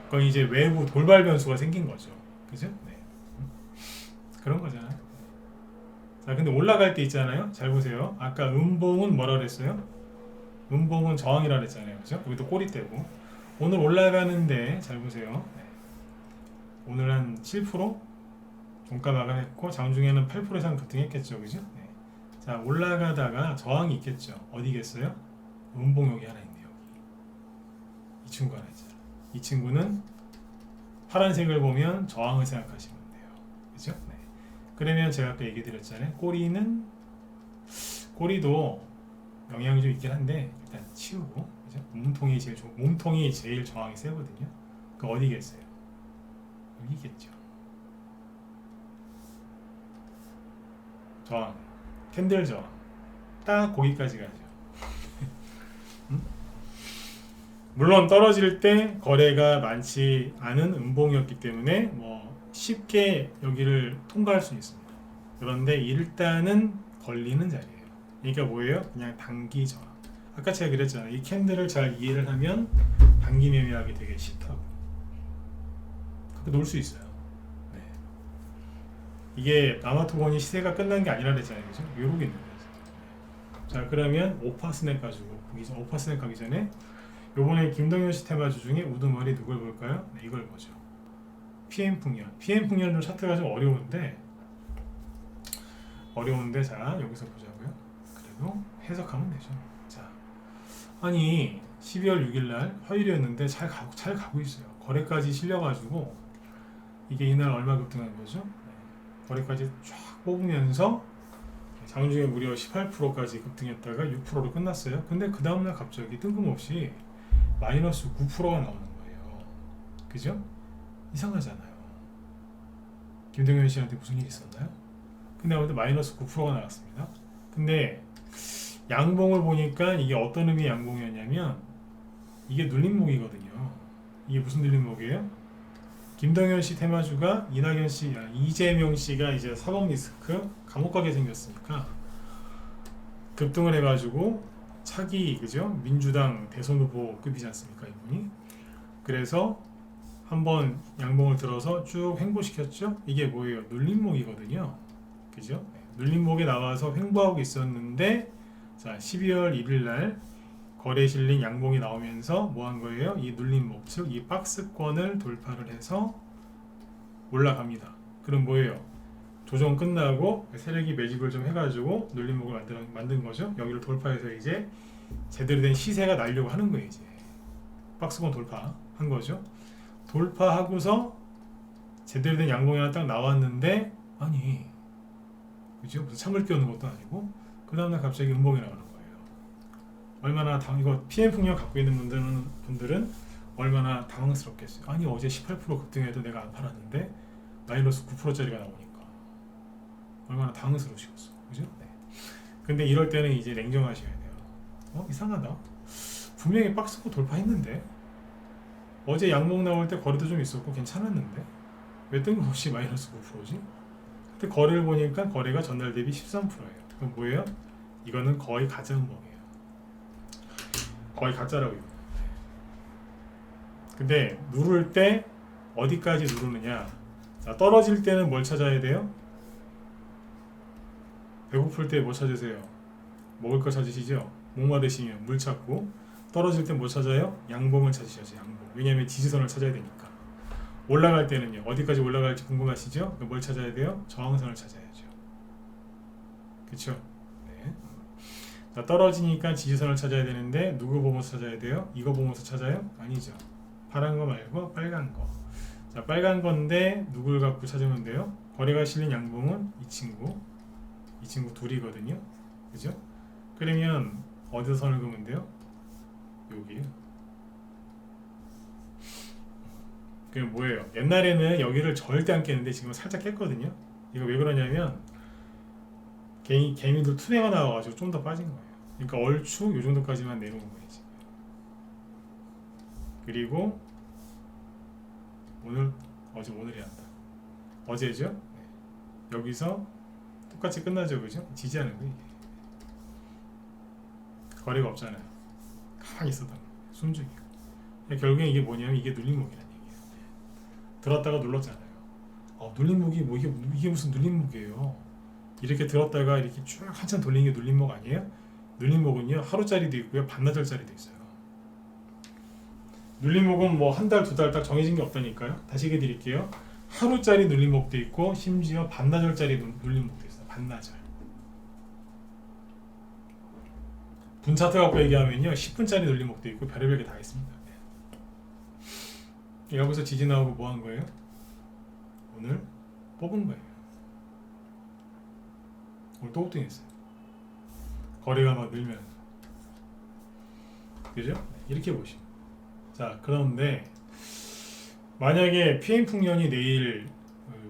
그건 이제 외부 돌발 변수가 생긴 거죠. 그죠? 네. 그런 거잖아요. 자, 근데 올라갈 때 있잖아요. 잘 보세요. 아까 음봉은 뭐라 그랬어요? 음봉은 저항이라 그랬잖아요. 그죠? 여기도 꼬리대고. 오늘 올라가는데 잘 보세요. 네. 오늘 한 7% 종가 마감했고, 장중에는 8% 이상 급등했겠죠. 그죠? 네. 자, 올라가다가 저항이 있겠죠. 어디겠어요? 음봉 여기 하나 있네요. 여기. 이 친구 하나 있잖아요. 이 친구는 파란색을 보면 저항을 생각하시면 돼요. 그죠? 네. 그러면 제가 아까 얘기 드렸잖아요. 꼬리도 영향이 좀 있긴 한데 일단 치우고, 그죠? 몸통이 제일 저항이 세거든요. 그 어디겠어요? 여기겠죠. 저항, 캔들 저항, 딱 거기까지 가죠. 물론 떨어질 때 거래가 많지 않은 음봉이었기 때문에 쉽게 여기를 통과할 수 있습니다. 그런데 일단은 걸리는 자리예요. 그러니까 뭐예요? 그냥 단기 저항. 아까 제가 그랬잖아요. 이 캔들을 잘 이해를 하면 단기 매매하기 되게 쉽다고. 그렇게 놀 수 있어요. 네. 이게 아마토건이 시세가 끝난 게 아니라 그랬잖아요. 그죠? 요렇게 있는 거죠. 자, 그러면 오파 스냅 가지고 오파 스냅 가기 전에 요번에 김동현 씨 테마주 중에 우두머리 누굴 볼까요? 네, 이걸 보죠. PM 풍년 좀 차트가 좀 어려운데 자, 여기서 보자고요. 그래도 해석하면 되죠. 자, 아니 12월 6일날 화요일이었는데 잘 가고 있어요. 거래까지 실려가지고 이게 이날 얼마 급등한 거죠? 네. 거래까지 쫙 뽑으면서 장중에 무려 18%까지 급등했다가 6%로 끝났어요. 근데 그 다음날 갑자기 뜬금없이 마이너스 9%가 나오는 거예요. 그죠? 이상하잖아요. 김동현 씨한테 무슨 일이 있었나요? 근데 아무튼 마이너스 9%가 나왔습니다. 근데 양봉을 보니까 이게 어떤 의미의 양봉이었냐면 이게 눌림목이거든요. 이게 무슨 눌림목이에요? 김동현 씨 테마주가 이재명 씨가 이제 사법 리스크 감옥 가게 생겼으니까 급등을 해가지고 차기, 그죠? 민주당 대선 후보급이지 않습니까, 이분이? 그래서 한번 양봉을 들어서 쭉 횡보시켰죠? 이게 뭐예요? 눌림목이거든요. 그죠? 눌림목에 나와서 횡보하고 있었는데, 자, 12월 1일 날 거래 실린 양봉이 나오면서 뭐 한 거예요? 이 눌림목, 즉 이 박스권을 돌파를 해서 올라갑니다. 그럼 뭐예요? 조정 끝나고 세력이 매집을 좀 해가지고 눌림목을 만든 거죠. 여기를 돌파해서 이제 제대로 된 시세가 나려고 하는 거예요. 이제 박스권 돌파한 거죠. 돌파하고서 제대로 된 양봉이 하나 딱 나왔는데 아니 그죠? 무슨 찬물 끼얹는 것도 아니고 그 다음날 갑자기 음봉이 나오는 거예요. 얼마나 이거 PM 풍력 갖고 있는 분들은 얼마나 당황스럽겠어요. 아니 어제 18% 급등해도 내가 안 팔았는데 마이너스 9%짜리가 나오니까 얼마나 당황스러우시겠어. 그죠? 네. 근데 이럴 때는 이제 냉정하셔야 돼요. 이상하다. 분명히 박스코 돌파했는데 어제 양봉 나올 때 거래도 좀 있었고 괜찮았는데 왜 뜬금없이 마이너스 9%지? 근데 거래를 보니까 거래가 전날 대비 13%예요. 그럼 뭐예요? 이거는 거의 가짜 음봉이에요. 거의 가짜라고 이거. 근데 누를 때 어디까지 누르느냐? 자, 떨어질 때는 뭘 찾아야 돼요? 배고플 때 뭐 찾으세요? 먹을 거 찾으시죠? 목마르시면 물 찾고 떨어질 때 뭐 찾아요? 양봉을 찾으셔야죠. 양봉. 왜냐하면 지지선을 찾아야 되니까. 올라갈 때는요. 어디까지 올라갈지 궁금하시죠? 뭘 찾아야 돼요? 저항선을 찾아야죠. 그쵸? 네. 자, 떨어지니까 지지선을 찾아야 되는데 누구 보면서 찾아야 돼요? 이거 보면서 찾아요? 아니죠. 파란 거 말고 빨간 거. 자, 빨간 건데 누굴 갖고 찾으면 돼요? 거래가 실린 양봉은 이 친구 둘이거든요. 그죠? 그러면 어디서 선을 그으면 돼요? 여기요. 그게 뭐예요? 옛날에는 여기를 절대 안 깼는데 지금 살짝 깼거든요. 이거 왜 그러냐면 개미들 투매가 나와가지고 좀 더 빠진 거예요. 그러니까 얼추 이 정도까지만 내려온 거예요 지금. 그리고 오늘이 한다. 어제죠? 네. 여기서 똑같이 끝나죠, 그죠? 지지하는 거예요. 거래가 없잖아요. 가만히 있었던 거예요. 숨죽이고. 결국엔 이게 뭐냐면 이게 눌림목이라는 얘기예요. 들었다가 눌렀잖아요. 눌림목이 뭐 이게 무슨 눌림목이에요? 이렇게 들었다가 이렇게 쭉 한참 돌린 게 눌림목 아니에요? 눌림목은요 하루짜리도 있고요 반나절짜리도 있어요. 눌림목은 뭐 한 달, 두 달 딱 정해진 게 없다니까요. 다시 얘기해 드릴게요. 하루짜리 눌림목도 있고 심지어 반나절짜리 눌림목도 있어요. 반나절. 분차트 갖고 얘기하면요 10분짜리 눌림목도 있고 별의별 게 다 있습니다. 여기서 지지 나오고 뭐 한 거예요? 오늘 뽑은 거예요. 오늘 또 옥등했어요. 거래가 막 늘면서. 그죠? 이렇게 보시면. 자, 그런데 만약에 PM풍년이 내일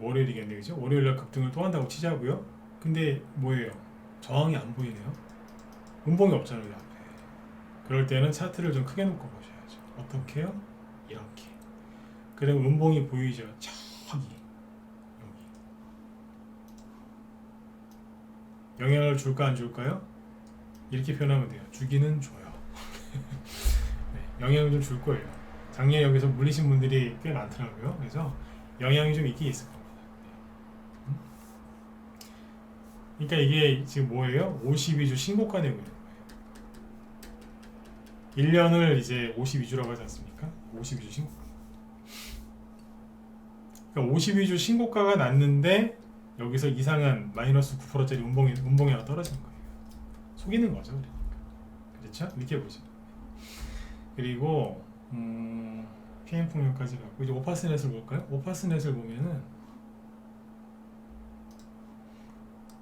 월요일이겠네요. 그죠? 월요일날 급등을 또 한다고 치자고요. 근데 뭐예요? 저항이 안 보이네요. 음봉이 없잖아요. 앞에. 그럴 때는 차트를 좀 크게 놓고 보셔야죠. 어떻게요? 이렇게. 그리고 음봉이 보이죠? 저기 여기. 영향을 줄까 안 줄까요? 이렇게 표현하면 돼요. 주기는 줘요. 네, 영향을 좀 줄 거예요. 작년에 여기서 물리신 분들이 꽤 많더라고요. 그래서 영향이 좀 있긴 있을 겁니다. 그러니까 이게 지금 뭐예요? 52주 신고가 내고 있는 거예요. 1년을 이제 52주라고 하지 않습니까? 52주 신고가. 그러니까 52주 신고가가 났는데 여기서 이상한 마이너스 9%짜리 운봉이 하나 떨어진 거예요. 속이는 거죠. 그러니까. 그렇죠? 이렇게 보죠. 그리고 PM 풍력까지 갖고 이제 오파스넷을 볼까요? 오파스넷을 보면은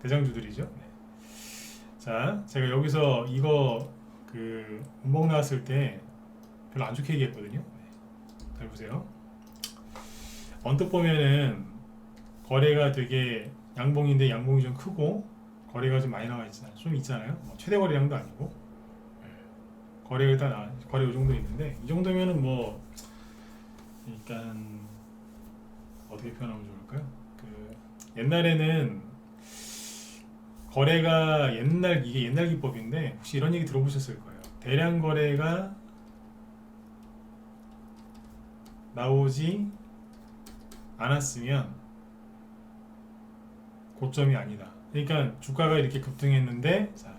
대장주들이죠. 네. 자, 제가 여기서 이거 운봉 나왔을 때 별로 안 좋게 얘기했거든요. 네. 잘 보세요. 언뜻 보면은 거래가 되게 양봉인데 양봉이 좀 크고 거래가 좀 많이 나와 있잖아요. 좀 있잖아요. 뭐 최대 거래량도 아니고 거래가 일단 거래 이 정도 있는데 이 정도면은 뭐 일단 어떻게 표현하면 좋을까요? 옛날에는 거래가 이게 옛날 기법인데 혹시 이런 얘기 들어보셨을 거예요. 대량 거래가 나오지 않았으면 고점이 아니다. 그러니까 주가가 이렇게 급등했는데 자,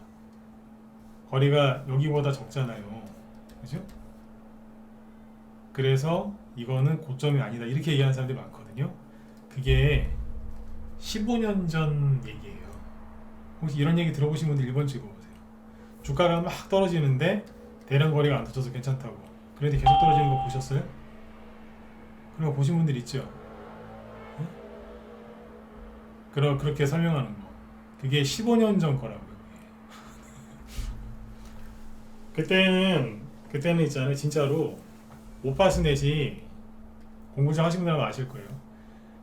거래가 여기보다 적잖아요. 그죠? 그래서 이거는 고점이 아니다. 이렇게 얘기하는 사람들이 많거든요. 그게 15년 전 얘기예요. 혹시 이런 얘기 들어보신 분들 1번 찍어보세요. 주가가 막 떨어지는데 대량 거래가 안 터져서 괜찮다고. 그런데 계속 떨어지는 거 보셨어요? 그런 거 보신 분들 있죠? 네? 그렇게 설명하는 거. 그게 15년 전 거라고요. 그때는 있잖아요. 진짜로 오파스넷이 공부 좀 하신 분들은 아실 거예요.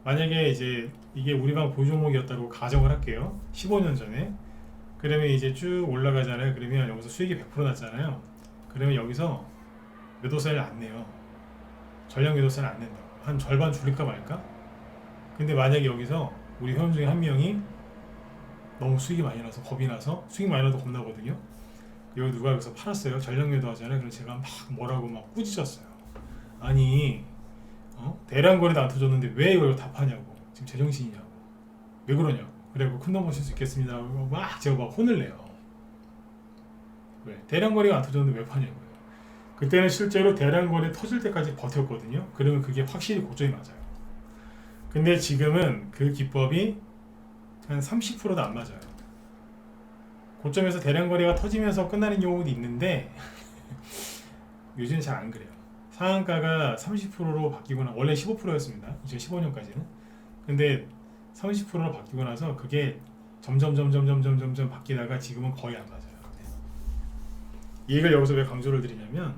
만약에 이제 이게 우리 방 보유 종목이었다고 가정을 할게요. 15년 전에. 그러면 이제 쭉 올라가잖아요. 그러면 여기서 수익이 100% 났잖아요. 그러면 여기서 매도세를 안 내요. 전량 매도세를 안 낸다고. 한 절반 줄일까 말까? 근데 만약에 여기서 우리 회원 중에 한 명이 너무 수익이 많이 나서 겁이 나서 수익 많이 나도 겁나거든요. 여기 누가 여기서 팔았어요. 전량 매도 하잖아요. 그래서 제가 막 뭐라고 막 꾸짖었어요. 아니 대량 거래도 안 터졌는데 왜 이걸 다 파냐고. 지금 제정신이냐고. 왜 그러냐고. 그리고 큰 돈 버실 수 있겠습니다. 막 제가 막 혼을 내요. 왜? 대량 거래가 안 터졌는데 왜 파냐고요. 그때는 실제로 대량 거래 터질 때까지 버텼거든요. 그러면 그게 확실히 고점이 맞아요. 근데 지금은 그 기법이 한 30%도 안 맞아요. 고점에서 대량 거래가 터지면서 끝나는 경우도 있는데 요즘은 잘 안 그래요. 상한가가 30%로 바뀌거나 원래 15%였습니다. 2015년까지는. 근데 30%로 바뀌고 나서 그게 점점 바뀌다가 지금은 거의 안 맞아요. 이 얘기를 여기서 왜 강조를 드리냐면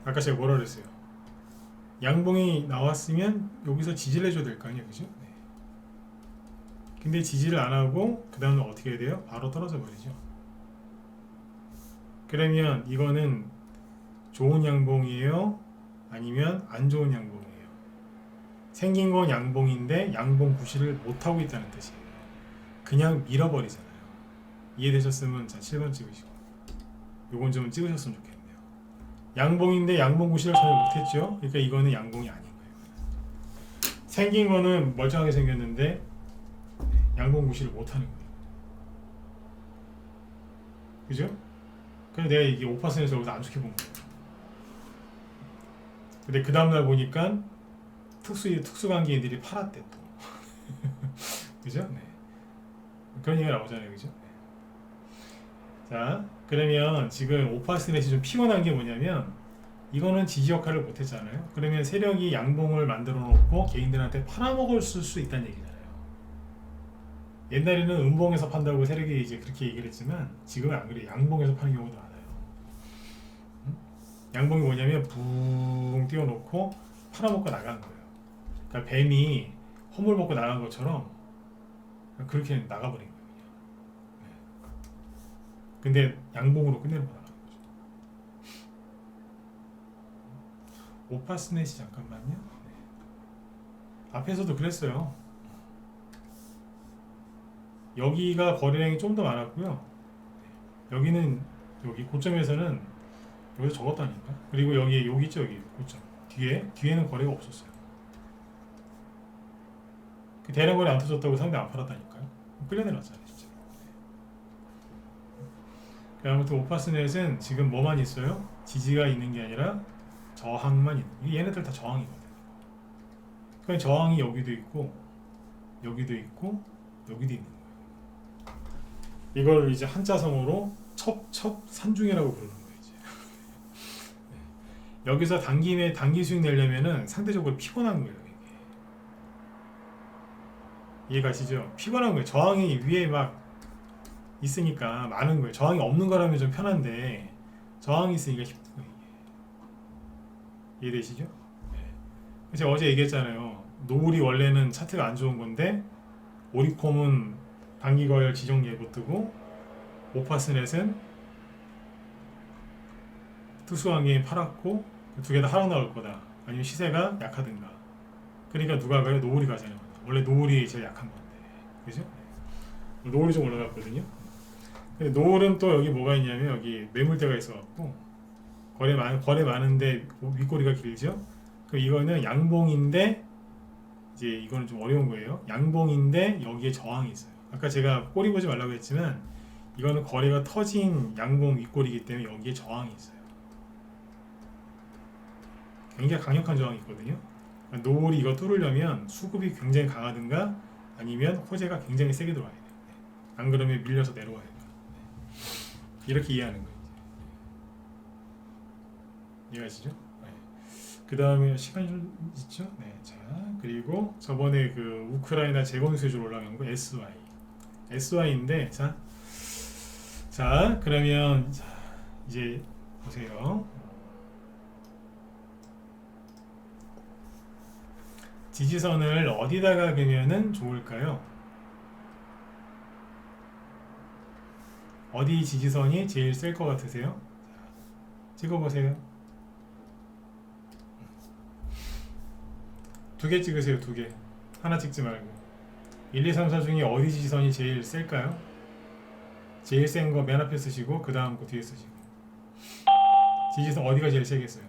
아까 제가 뭐라 그랬어요? 양봉이 나왔으면 여기서 지지를 해줘야 될 거 아니에요, 그죠? 네. 근데 지지를 안 하고 그 다음에 어떻게 해야 돼요? 바로 떨어져 버리죠. 그러면 이거는 좋은 양봉이에요? 아니면 안 좋은 양봉이에요? 생긴 건 양봉인데 양봉 구실을 못하고 있다는 뜻이에요. 그냥 밀어버리잖아요. 이해되셨으면 자 7번 찍으시고 요건 좀 찍으셨으면 좋겠네요. 양봉인데 양봉 구실을 전혀 못했죠. 그러니까 이거는 양봉이 아닌 거예요. 생긴 거는 멀쩡하게 생겼는데 양봉 구실을 못하는 거예요. 그죠? 그래서 내가 이게 5%에서 여기서 안 좋게 본 거예요. 근데 그 다음날 보니까 특수관계인들이 팔았대 또. 그죠? 네. 그런 얘기가 나오잖아요. 그죠? 네. 자, 그러면 지금 오파스넷이 좀 피곤한 게 뭐냐면 이거는 지지 역할을 못했잖아요. 그러면 세력이 양봉을 만들어 놓고 개인들한테 팔아먹을 수 있다는 얘기잖아요. 옛날에는 음봉에서 판다고 세력이 이제 그렇게 얘기를 했지만 지금은 안 그래요. 양봉에서 파는 경우도 많아요. 양봉이 뭐냐면 붕 띄워놓고 팔아먹고 나간 거예요. 그러니까 뱀이 허물 먹고 나간 것처럼 그렇게 나가버린 거예요. 네. 근데 양봉으로 끝내놓고 나가는 거죠. 오파스넷이 잠깐만요. 네. 앞에서도 그랬어요. 여기가 거래량이 좀 더 많았고요. 여기는 여기 고점에서는 여기서 적었다니까. 그리고 여기 있죠, 여기 고점 뒤에는 거래가 없었어요. 그 대량 거래 안 터졌다고 상대 안 팔았다니까요. 끌려내놨잖아요, 진짜. 아무튼 오파스넷은 지금 뭐만 있어요? 지지가 있는 게 아니라 저항만 있는. 얘네들 다 저항이거든. 그러니까 저항이 여기도 있고 여기도 있고 여기도 있는 거예요. 이걸 이제 한자성어로 첩첩산중이라고 부르는 거예요. 이제. 네. 여기서 단기 수익 내려면은 상대적으로 피곤한 거예요. 이게. 이해가시죠? 피곤한 거예요. 저항이 위에 막 있으니까 많은 거예요. 저항이 없는 거라면 좀 편한데 저항이 있으니까 힘든 거예요. 이해되시죠? 네. 제가 어제 얘기했잖아요. 노을이 원래는 차트가 안 좋은 건데 오리콤은 단기 거열 지정 예고 뜨고 오파스넷은 특수관계인 팔았고 두 개 다 하락 나올 거다. 아니면 시세가 약하든가. 그러니까 누가 가요? 노을이 가잖아요. 원래 노을이 제일 약한 건데, 그죠? 노을이 좀 올라갔거든요. 근데 노을은 또 여기 뭐가 있냐면 여기 매물대가 있어갖고 거래 많은데 윗꼬리가 길죠. 그 이거는 양봉인데 이제 이거는 좀 어려운 거예요. 양봉인데 여기에 저항이 있어요. 아까 제가 꼬리 보지 말라고 했지만 이거는 거래가 터진 양봉 윗꼬리이기 때문에 여기에 저항이 있어요. 굉장히 강력한 저항이 있거든요. 노을이 이거 뚫으려면 수급이 굉장히 강하든가 아니면 호재가 굉장히 세게 들어와야 돼요. 안 그러면 밀려서 내려와야 돼요. 이렇게 이해하는 거예요. 이해하시죠? 그 다음에 시간이 좀 있죠? 네, 자 그리고 저번에 그 우크라이나 재건 수주로 올라간 거 SY인데 자 그러면 자, 이제 보세요. 지지선을 어디다가 그면은 좋을까요? 어디 지지선이 제일 셀 것 같으세요? 찍어보세요. 두 개 찍으세요. 두 개. 하나 찍지 말고. 1, 2, 3, 4 중에 어디 지지선이 제일 셀까요? 제일 센 거 맨 앞에 쓰시고 그 다음 거 뒤에 쓰시고. 지지선 어디가 제일 세겠어요?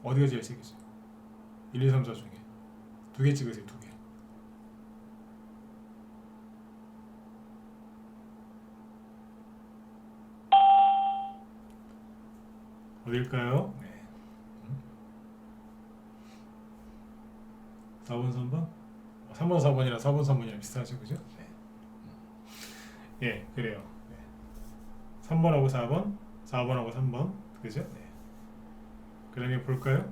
어디가 제일 세겠어요? 1, 2, 3, 4 중에 두 개 찍으세요. 두 개. 어딜까요? 네. 4번, 3번? 3번, 4번이랑 4번, 3번이랑 비슷하죠, 그죠? 네. 예, 그래요. 네. 3번하고 4번, 4번하고 3번, 그죠? 네. 그러면 볼까요?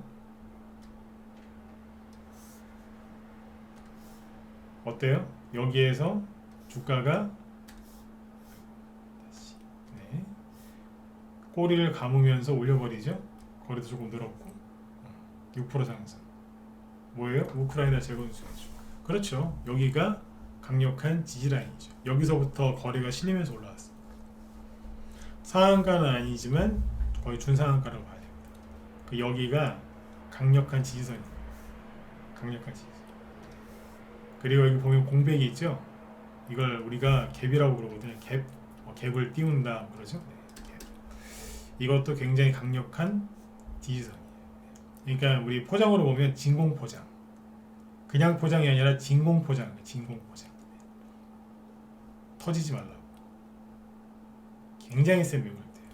어때요? 여기에서 주가가 네. 꼬리를 감으면서 올려버리죠? 거래도 조금 늘었고 6% 상승. 뭐예요? 우크라이나 재건 수주. 그렇죠. 여기가 강력한 지지라인이죠. 여기서부터 거래가 실리면서 올라왔어요. 상한가는 아니지만 거의 준상한가라고 봐야 됩니다. 그 여기가 강력한 지지선이에요. 강력한 지지선. 그리고 여기 보면 공백이 있죠? 이걸 우리가 갭이라고 그러거든요. 갭을 띄운다 그러죠? 네, 갭. 이것도 굉장히 강력한 지지선이에요. 그러니까 우리 포장으로 보면 진공포장. 그냥 포장이 아니라 진공포장. 진공포장. 터지지 말라고. 굉장히 센 매물대요.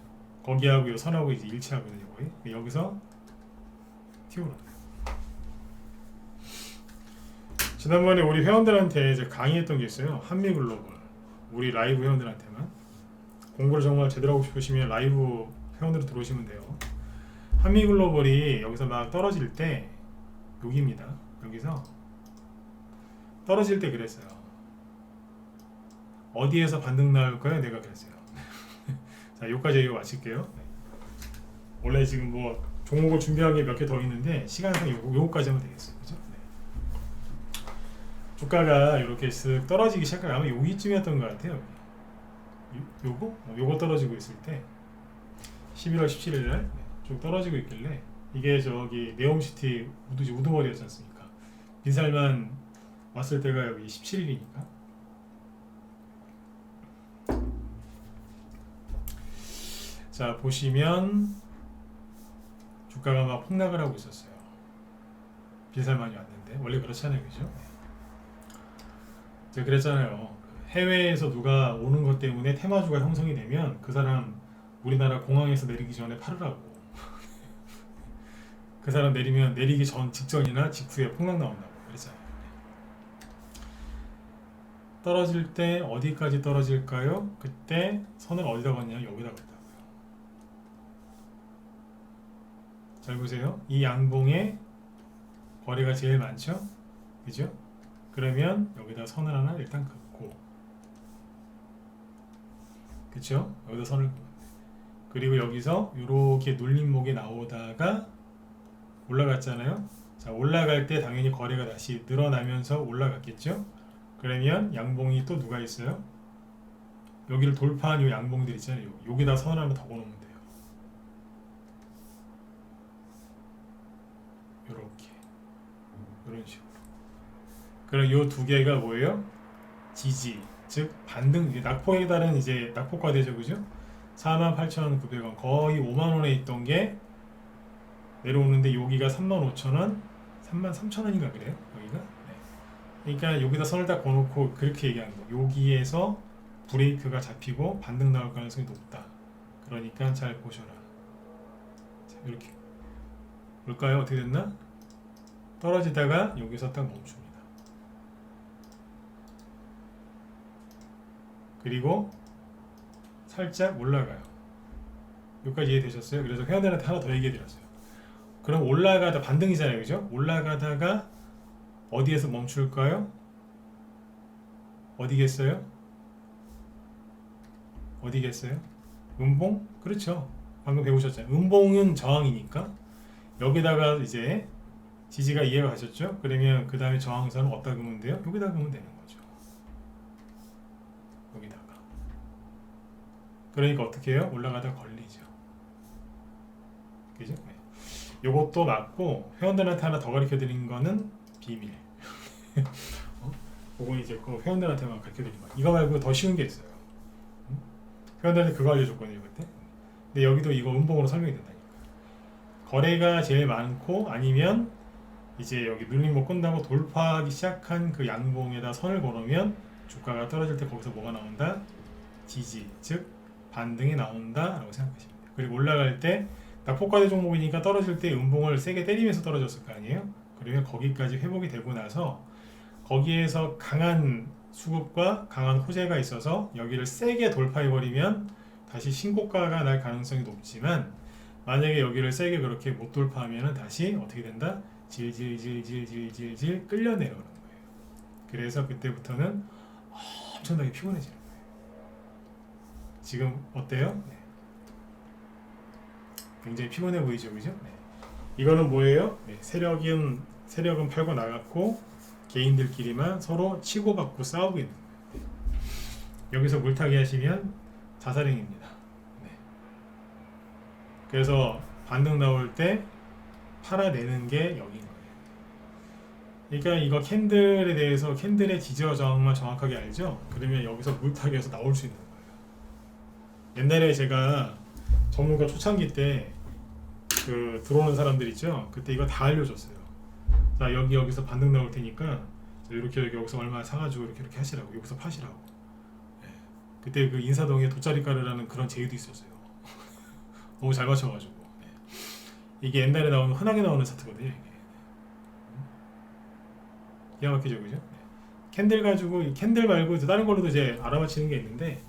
거기하고 이 선하고 이제 일치하거든요. 거의. 여기서 튀어올라요. 지난번에 우리 회원들한테 이제 강의했던 게 있어요. 한미글로벌. 우리 라이브 회원들한테만. 공부를 정말 제대로 하고 싶으시면 라이브 회원으로 들어오시면 돼요. 한미글로벌이 여기서 막 떨어질 때 여기입니다. 여기서 떨어질 때 그랬어요. 어디에서 반등 나올까요? 내가 그랬어요. 자, 여기까지 이거 마칠게요. 네. 원래 지금 뭐 종목을 준비한 게 몇 개 더 있는데 시간상 요거까지 하면 되겠어요. 그죠? 네. 주가가 이렇게 쓱 떨어지기 시작하면 아마 여기쯤이었던 것 같아요. 요거 떨어지고 있을 때 11월 17일 날 좀 떨어지고 있길래 이게 저기 네옴시티 우두머리였지 않습니까? 빈살만 왔을 때가 여기 17일이니까 자 보시면 주가가 막 폭락을 하고 있었어요. 빈살만이 왔는데 원래 그렇잖아요, 그죠? 제가 그랬잖아요. 해외에서 누가 오는 것 때문에 테마주가 형성이 되면 그 사람 우리나라 공항에서 내리기 전에 팔으라고. 그 사람 내리면 내리기 전 직전이나 직후에 폭락 나온다고 그랬잖아요. 떨어질 때 어디까지 떨어질까요? 그때 선을 어디다 걷냐? 여기다 걷다고요. 잘 보세요. 이 양봉에 거리가 제일 많죠? 그죠? 그러면 여기다 선을 하나 일단 긋고, 그쵸? 여기다 선을 긋고, 그리고 여기서 이렇게 눌림목이 나오다가 올라갔잖아요. 자, 올라갈 때 당연히 거래가 다시 늘어나면서 올라갔겠죠? 그러면 양봉이 또 누가 있어요? 여기를 돌파한 이 양봉들 있잖아요. 여기다 선 하나 더 걸어놓으면 돼요. 요렇게 이런 식으로. 그럼 이 두 개가 뭐예요? 지지, 즉 반등, 낙폭에 따른 이제 낙폭과대죠, 그죠? 48,900원, 거의 5만원에 있던 게 내려오는데 여기가 35,000원, 33,000원인가 그래요? 여기가? 네. 그러니까 여기다 선을 딱 꺼놓고 그렇게 얘기하는 거. 여기에서 브레이크가 잡히고 반등 나올 가능성이 높다. 그러니까 잘 보셔라. 자, 이렇게 볼까요? 어떻게 됐나? 떨어지다가 여기서 딱 멈춥니다. 그리고 살짝 올라가요. 여기까지 이해되셨어요? 그래서 회원들한테 하나 더 얘기해드렸어요. 그럼 올라가다 반등이잖아요, 그죠? 올라가다가 어디에서 멈출까요? 어디겠어요? 어디겠어요? 음봉? 그렇죠. 방금 배우셨잖아요. 음봉은 저항이니까 여기다가 이제 지지가 이해가 가셨죠? 그러면 그 다음에 저항선은 어디다 그으면 돼요? 여기다 그으면 되는 거죠. 여기다가. 그러니까 어떻게 해요? 올라가다 걸리죠. 그죠? 네. 요것도 맞고 회원들한테 하나 더 가르쳐 드린 거는 비밀. 그건 이제 그 회원들한테만 가르쳐 드린 거예요. 이거 말고 더 쉬운 게 있어요. 회원들한테 그거 알려줬거든요, 그때. 근데 여기도 이거 음봉으로 설명이 된다니까. 거래가 제일 많고 아니면 이제 여기 눌림목 끝나고 돌파하기 시작한 그 양봉에다 선을 걸으면 주가가 떨어질 때 거기서 뭐가 나온다? 지지, 즉 반등이 나온다라고 생각하시면 돼요. 그리고 올라갈 때 낙폭과대 종목이니까 떨어질 때 음봉을 세게 때리면서 떨어졌을 거 아니에요? 그러면 거기까지 회복이 되고 나서 거기에서 강한 수급과 강한 호재가 있어서 여기를 세게 돌파해버리면 다시 신고가가 날 가능성이 높지만 만약에 여기를 세게 그렇게 못 돌파하면 다시 어떻게 된다? 질질질질질질질 끌려 내려오는 거예요. 그래서 그때부터는 엄청나게 피곤해지는 거예요. 지금 어때요? 네. 굉장히 피곤해 보이죠, 그죠? 네. 이거는 뭐예요? 네. 세력은 팔고 나갔고 개인들끼리만 서로 치고받고 싸우고 있는 거예요. 네. 여기서 물타기 하시면 자살행위입니다. 네. 그래서 반등 나올 때 팔아내는 게 여기인 거예요. 그러니까 이거 캔들에 대해서 캔들의 지지와 저항만 정확하게 알죠? 그러면 여기서 물타기해서 나올 수 있는 거예요. 옛날에 제가 전문가 초창기 때 그 들어오는 사람들 있죠? 그때 이거 다 알려줬어요. 자, 여기서 반등 나올 테니까 이렇게 여기서 얼마 사가지고 이렇게 하시라고, 여기서 파시라고. 네. 그때 그 인사동에 돗자리 깔으라는 그런 제의도 있었어요. 너무 잘 맞춰가지고. 네. 이게 옛날에 나오는 흔하게 나오는 차트거든요. 이게. 기가 막히죠, 그죠? 네. 캔들 가지고 캔들 말고 다른 걸로도 이제 알아맞히는 게 있는데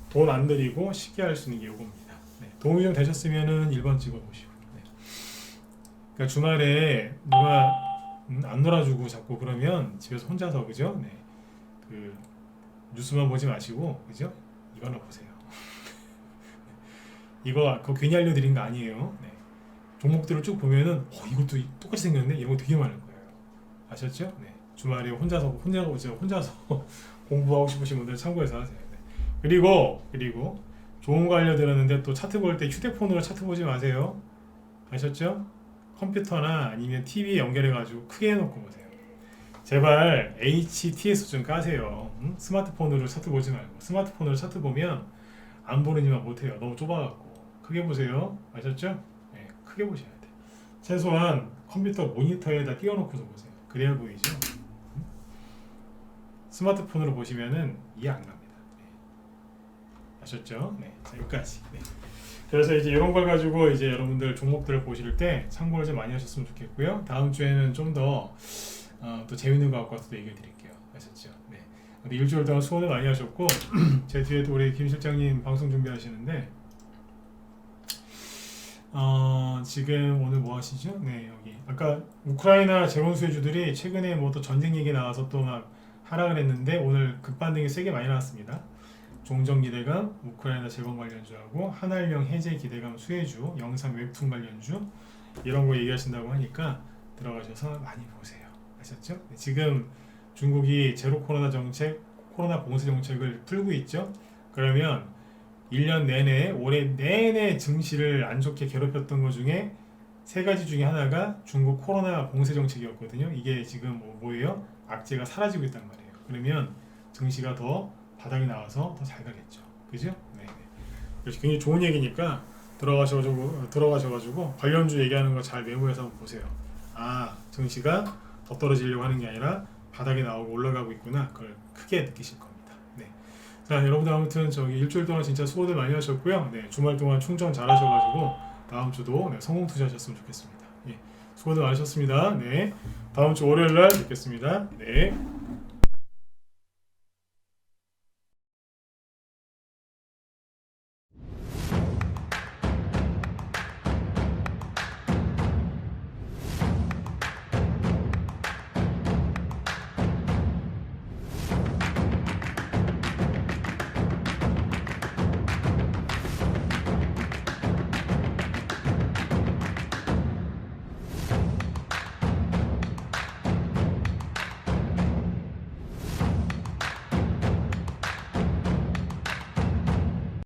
돈 안 들이고 쉽게 할 수 있는 게 요겁니다. 네. 도움이 좀 되셨으면은 1번 찍어보시고. 네. 그러니까 주말에 누가 안 놀아주고 자꾸 그러면 집에서 혼자서 그죠? 네. 그 뉴스만 보지 마시고 그죠? 이거나 보세요. 이거 그거 괜히 알려드린 거 아니에요. 네. 종목들을 쭉 보면은 이것도 똑같이 생겼네 이런 거 되게 많을 거예요. 아셨죠? 네. 주말에 혼자서 공부하고 싶으신 분들 참고해서 하세요. 네. 그리고 좋은 거 알려드렸는데 또 차트 볼 때 휴대폰으로 차트 보지 마세요. 아셨죠? 컴퓨터나 아니면 TV에 연결해가지고 크게 해놓고 보세요. 제발 HTS 좀 까세요. 스마트폰으로 차트 보지 말고. 스마트폰으로 차트 보면 안 보느니만 못해요. 너무 좁아갖고. 크게 보세요. 아셨죠? 네, 크게 보셔야 돼. 최소한 컴퓨터 모니터에다 띄워놓고서 보세요. 그래야 보이죠? 스마트폰으로 보시면은 이해 안 갑니다. 네. 아셨죠? 네, 자, 여기까지. 네. 그래서 이제 이런 걸 가지고 이제 여러분들 종목들을 보실 때 참고를 좀 많이 하셨으면 좋겠고요. 다음 주에는 좀 더 또 재밌는 거 갖고 와서 또 얘기해 드릴게요. 아셨죠? 네. 근데 일주일 동안 수고를 많이 하셨고 제 뒤에도 우리 김 실장님 방송 준비하시는데 지금 오늘 뭐 하시죠? 네, 여기 아까 우크라이나 재원 수혜주들이 최근에 뭐 또 전쟁 얘기 나와서 또 막 하락을 했는데 오늘 급반등이 세게 많이 나왔습니다. 종전 기대감, 우크라이나 재건 관련주하고 한알령 해제 기대감 수혜주, 영상 웹툰 관련주 이런 거 얘기하신다고 하니까 들어가셔서 많이 보세요. 아셨죠? 네, 지금 중국이 제로 코로나 정책, 코로나 봉쇄 정책을 풀고 있죠. 그러면 1년 내내, 올해 내내 증시를 안 좋게 괴롭혔던 것 중에 세 가지 중에 하나가 중국 코로나 봉쇄 정책이었거든요. 이게 지금 뭐예요? 악재가 사라지고 있단 말이에요. 그러면 증시가 더 바닥이 나와서 더 잘 가겠죠. 그죠? 네. 그래서 굉장히 좋은 얘기니까 들어가셔가지고 관련주 얘기하는 거 잘 메모해서 한번 보세요. 증시가 더 떨어지려고 하는 게 아니라 바닥에 나오고 올라가고 있구나. 그걸 크게 느끼실 겁니다. 네. 자, 여러분들 아무튼 저기 일주일 동안 진짜 수고들 많이 하셨고요. 네, 주말 동안 충전 잘 하셔가지고 다음 주도 네, 성공 투자하셨으면 좋겠습니다. 예, 수고들 많으셨습니다. 네, 다음 주 월요일 날 뵙겠습니다. 네.